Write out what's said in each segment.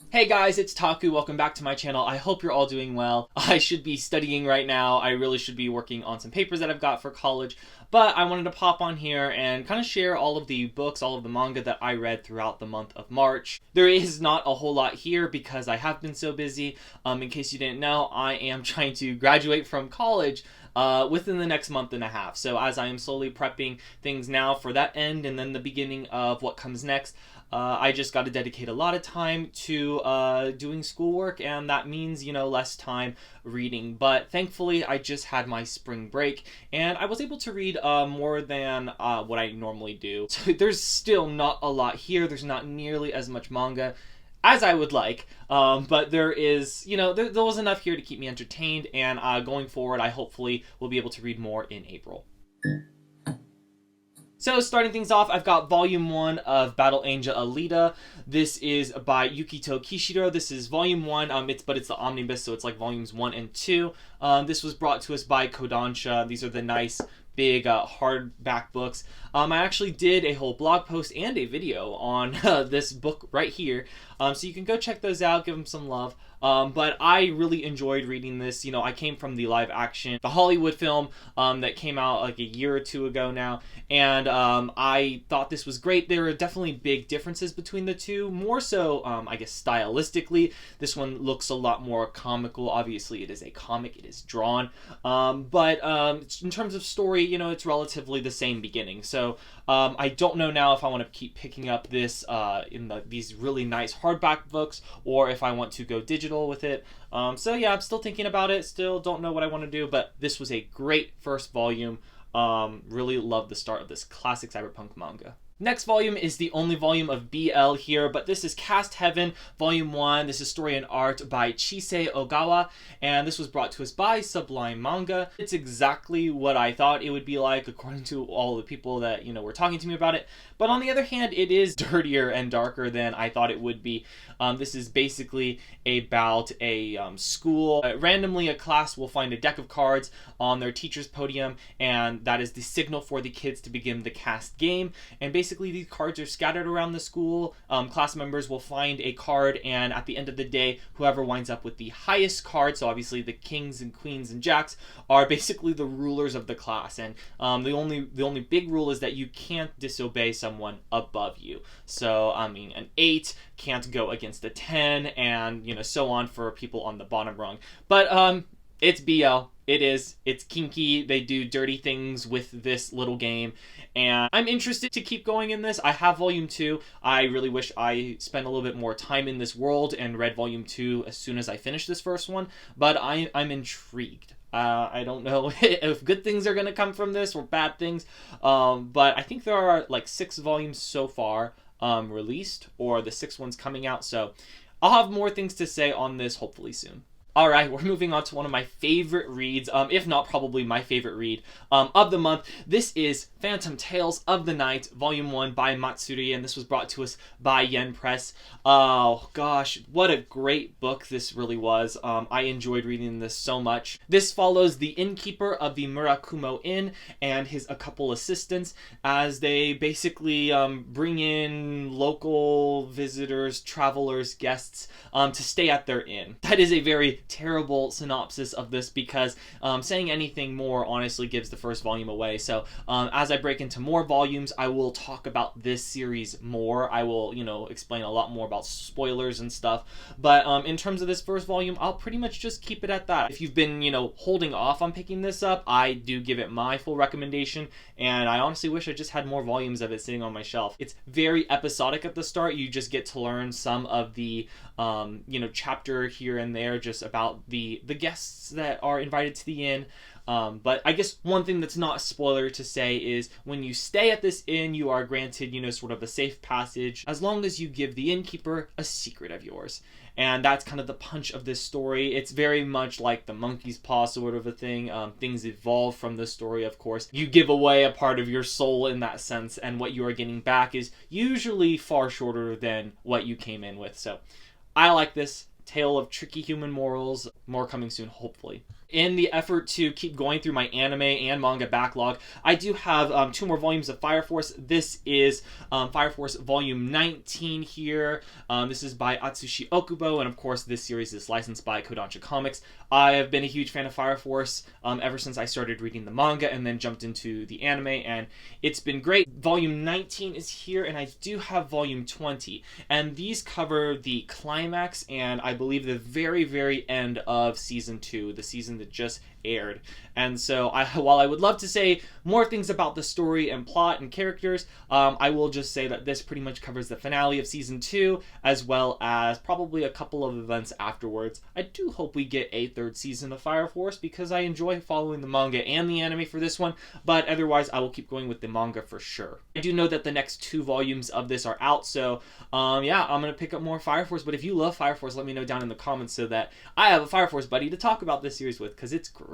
Hey guys, it's Taku. Welcome back to my channel. I hope you're all doing well. I should be studying right now. I really should be working on some papers that I've got for college, but I wanted to pop on here and kind of share all of the books, all of the manga that I read throughout the month of March. There is not a whole lot here because I have been so busy. In case you didn't know, I am trying to graduate from college within the next month and a half. So as I am slowly prepping things now for that end and then the beginning of what comes next, I just got to dedicate a lot of time to doing schoolwork, and that means, less time reading. But thankfully, I just had my spring break, and I was able to read more than what I normally do. So there's still not a lot here. There's not nearly as much manga as I would like, but there is, there was enough here to keep me entertained, and going forward, I hopefully will be able to read more in April. So starting things off, I've got Volume 1 of Battle Angel Elita. This is by Yukito Kishiro. This is Volume 1, but it's the omnibus, so it's like Volumes 1 and 2. This was brought to us by Kodansha. These are the nice, big, hardback books. I actually did a whole blog post and a video on this book right here, so you can go check those out, give them some love. But I really enjoyed reading this. I came from the live action, the Hollywood film that came out like a year or two ago now, and I thought this was great. There are definitely big differences between the two, more so, I guess, stylistically. This one looks a lot more comical. Obviously, it is a comic, it is drawn, but in terms of story, it's relatively the same beginning. So I don't know now if I want to keep picking up this in these really nice hardback books, or if I want to go digital with it. So yeah, I'm still thinking about it. Still don't know what I want to do, but this was a great first volume. Really love the start of this classic cyberpunk manga. Next volume is the only volume of BL here, but this is Cast Heaven, Volume 1. This is story and art by Chisei Ogawa, and this was brought to us by Sublime Manga. It's exactly what I thought it would be like, according to all the people that, were talking to me about it. But on the other hand, it is dirtier and darker than I thought it would be. This is basically about a school. Randomly, a class will find a deck of cards on their teacher's podium, and that is the signal for the kids to begin the cast game. And basically, these cards are scattered around the school. Class members will find a card, and at the end of the day, whoever winds up with the highest card, so obviously the kings and queens and jacks, are basically the rulers of the class. And the only big rule is that you can't disobey someone above you. So I mean, an 8 can't go against a 10, and so on for people on the bottom rung. But it's BL. It's kinky. They do dirty things with this little game, and I'm interested to keep going in this. I have Volume 2. I really wish I spent a little bit more time in this world and read Volume 2 as soon as I finished this first one, but I'm intrigued. I don't know if good things are going to come from this or bad things, but I think there are like 6 volumes so far released, or the 6th one's coming out, so I'll have more things to say on this hopefully soon. Alright, we're moving on to one of my favorite reads, if not probably my favorite read of the month. This is Phantom Tales of the Night, Volume 1 by Matsuri, and this was brought to us by Yen Press. Oh gosh, what a great book this really was. I enjoyed reading this so much. This follows the innkeeper of the Murakumo Inn and a couple assistants as they basically bring in local visitors, travelers, guests to stay at their inn. That is a very terrible synopsis of this because saying anything more honestly gives the first volume away. So as I break into more volumes, I will talk about this series more. I will, explain a lot more about spoilers and stuff. But in terms of this first volume, I'll pretty much just keep it at that. If you've been, holding off on picking this up, I do give it my full recommendation, and I honestly wish I just had more volumes of it sitting on my shelf. It's very episodic at the start. You just get to learn some of the, chapter here and there just about the guests that are invited to the inn. But I guess one thing that's not a spoiler to say is when you stay at this inn, you are granted, sort of a safe passage as long as you give the innkeeper a secret of yours. And that's kind of the punch of this story. It's very much like the monkey's paw sort of a thing. Things evolve from the story, of course. You give away a part of your soul in that sense, and what you are getting back is usually far shorter than what you came in with. So I like this tale of tricky human morals. More coming soon, hopefully. in the effort to keep going through my anime and manga backlog, I do have 2 more volumes of Fire Force. This is Fire Force Volume 19 here. This is by Atsushi Okubo, and of course this series is licensed by Kodansha Comics. I have been a huge fan of Fire Force ever since I started reading the manga and then jumped into the anime, and it's been great. Volume 19 is here, and I do have Volume 20, and these cover the climax and I believe the very, very end of Season 2, the season that just aired. And so while I would love to say more things about the story and plot and characters, I will just say that this pretty much covers the finale of Season 2 as well as probably a couple of events afterwards. I do hope we get a 3rd season of Fire Force because I enjoy following the manga and the anime for this one, but otherwise I will keep going with the manga for sure. I do know that the next 2 volumes of this are out, so yeah, I'm going to pick up more Fire Force, but if you love Fire Force, let me know down in the comments so that I have a Fire Force buddy to talk about this series with, because it's great.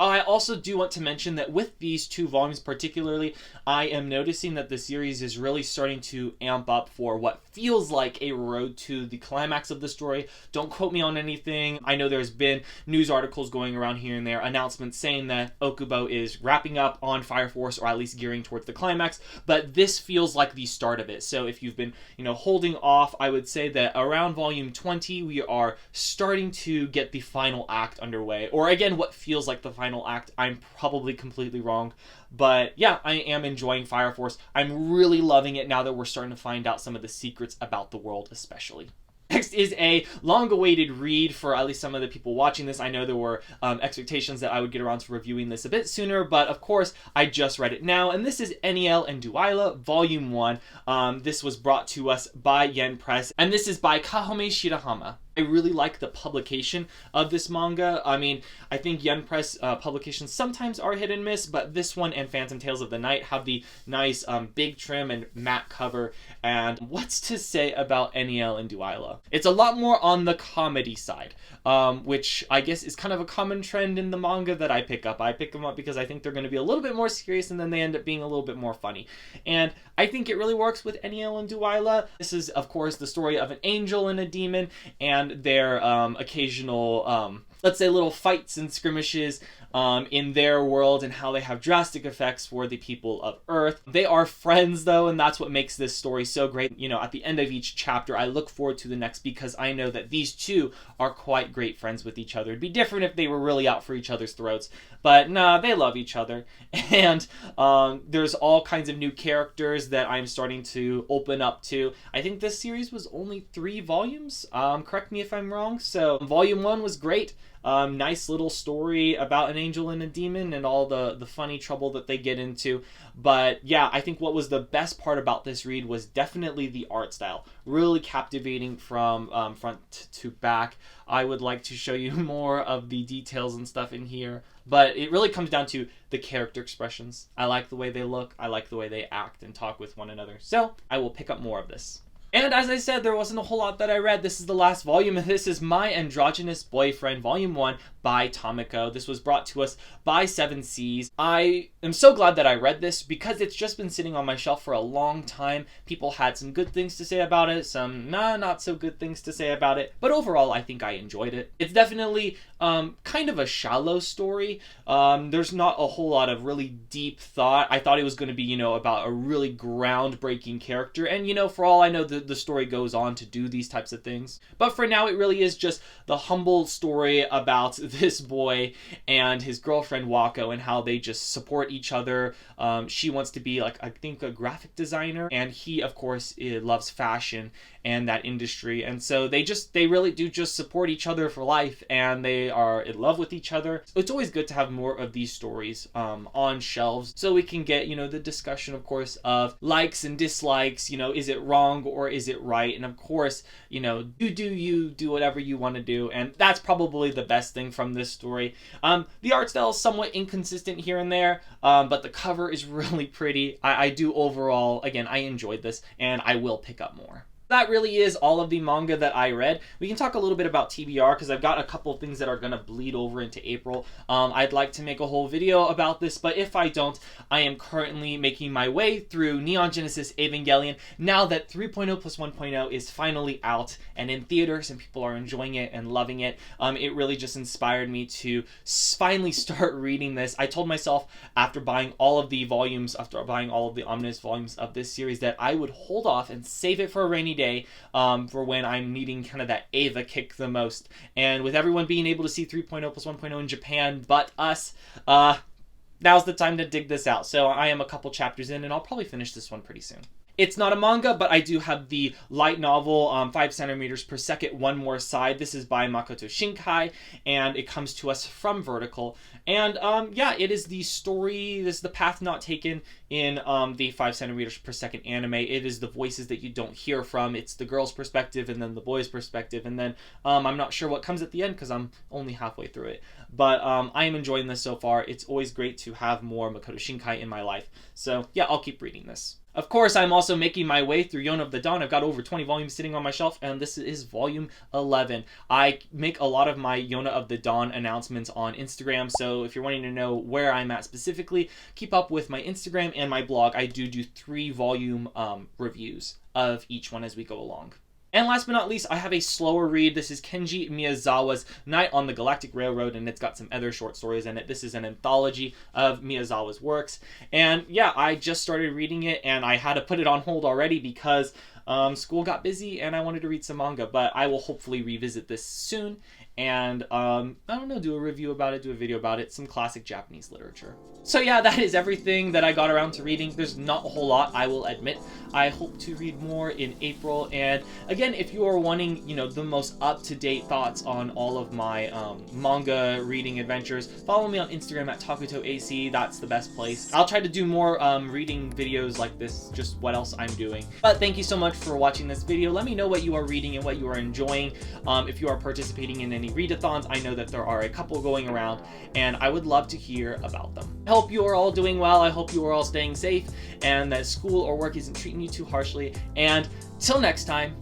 I also do want to mention that with these 2 volumes particularly, I am noticing that the series is really starting to amp up for what feels like a road to the climax of the story. Don't quote me on anything. I know there's been news articles going around here and there, announcements saying that Okubo is wrapping up on Fire Force, or at least gearing towards the climax, but this feels like the start of it. So if you've been, holding off, I would say that around Volume 20, we are starting to get the final act underway, or again, what feels like the final act. I'm probably completely wrong, but yeah, I am enjoying Fire Force. I'm really loving it now that we're starting to find out some of the secrets about the world, especially. Next is a long-awaited read for at least some of the people watching this. I know there were expectations that I would get around to reviewing this a bit sooner, but of course, I just read it now, and this is Eniel and Dewila, Volume 1. This was brought to us by Yen Press, and this is by Kahome Shirahama. I really like the publication of this manga. I mean, I think Yen Press publications sometimes are hit and miss, but this one and Phantom Tales of the Night have the nice big trim and matte cover. And what's to say about Eniel and Dewila? It's a lot more on the comedy side, which I guess is kind of a common trend in the manga that I pick up. I pick them up because I think they're going to be a little bit more serious, and then they end up being a little bit more funny. And I think it really works with Eniel and Dewila. This is, of course, the story of an angel and a demon, and their occasional, let's say, little fights and skirmishes in their world, and how they have drastic effects for the people of Earth. They are friends, though, and that's what makes this story so great. At the end of each chapter, I look forward to the next because I know that these 2 are quite great friends with each other. It'd be different if they were really out for each other's throats, but nah, they love each other. And there's all kinds of new characters that I'm starting to open up to. I think this series was only 3 volumes. Correct me if I'm wrong. So Volume 1 was great. Nice little story about an angel and a demon and all the funny trouble that they get into. But yeah, I think what was the best part about this read was definitely the art style. Really captivating from front to back. I would like to show you more of the details and stuff in here, but it really comes down to the character expressions. I like the way they look. I like the way they act and talk with one another. So I will pick up more of this. And as I said, there wasn't a whole lot that I read. This is the last volume, and this is My Androgynous Boyfriend, Volume 1 by Tomiko. This was brought to us by 7 Seas. I am so glad that I read this because it's just been sitting on my shelf for a long time. People had some good things to say about it, some not so good things to say about it, but overall I think I enjoyed it. It's definitely kind of a shallow story. There's not a whole lot of really deep thought. I thought it was going to be, about a really groundbreaking character, and for all I know, the story goes on to do these types of things. But for now, it really is just the humble story about this boy and his girlfriend Wako and how they just support each other. She wants to be, like, I think, a graphic designer, and he, of course, loves fashion and that industry, and so they really do just support each other for life, and they are in love with each other. It's always good to have more of these stories on shelves so we can get, the discussion, of course, of likes and dislikes. Is it wrong or is it right? And of course, you do whatever you want to do, and that's probably the best thing from this story. The art style is somewhat inconsistent here and there, but the cover is really pretty. I do overall, again, I enjoyed this, and I will pick up more. That really is all of the manga that I read. We can talk a little bit about TBR because I've got a couple of things that are going to bleed over into April. I'd like to make a whole video about this, but if I don't, I am currently making my way through Neon Genesis Evangelion now that 3.0 plus 1.0 is finally out and in theaters and people are enjoying it and loving it. It really just inspired me to finally start reading this. I told myself after buying all of the volumes, after buying all of the Omnibus volumes of this series, that I would hold off and save it for a rainy day, for when I'm needing kind of that Eva kick the most. And with everyone being able to see 3.0 plus 1.0 in Japan but us, now's the time to dig this out. So I am a couple chapters in and I'll probably finish this one pretty soon. It's not a manga, but I do have the light novel, 5 centimeters per second, One More Side. This is by Makoto Shinkai, and it comes to us from Vertical. And yeah, it is the story, this is the path not taken in the 5 centimeters per second anime. It is the voices that you don't hear from. It's the girl's perspective and then the boy's perspective. And then I'm not sure what comes at the end because I'm only halfway through it. But I am enjoying this so far. It's always great to have more Makoto Shinkai in my life. So yeah, I'll keep reading this. Of course, I'm also making my way through Yona of the Dawn. I've got over 20 volumes sitting on my shelf, and this is volume 11. I make a lot of my Yona of the Dawn announcements on Instagram, so if you're wanting to know where I'm at specifically, keep up with my Instagram and my blog. I do 3 volume reviews of each one as we go along. And last but not least, I have a slower read. This is Kenji Miyazawa's Night on the Galactic Railroad, and it's got some other short stories in it. This is an anthology of Miyazawa's works. And yeah, I just started reading it, and I had to put it on hold already because school got busy and I wanted to read some manga. But I will hopefully revisit this soon and, I don't know, do a review about it, do a video about it, some classic Japanese literature. So yeah, that is everything that I got around to reading. There's not a whole lot, I will admit. I hope to read more in April, and again, if you are wanting, you know, the most up-to-date thoughts on all of my manga reading adventures, follow me on Instagram at TakutoAC. That's the best place. I'll try to do more reading videos like this, just what else I'm doing. But thank you so much for watching this video. Let me know what you are reading and what you are enjoying. If you are participating in any readathons, I know that there are a couple going around, and I would love to hear about them. I hope you are all doing well. I hope you are all staying safe, and that school or work isn't treating you too harshly. And till next time,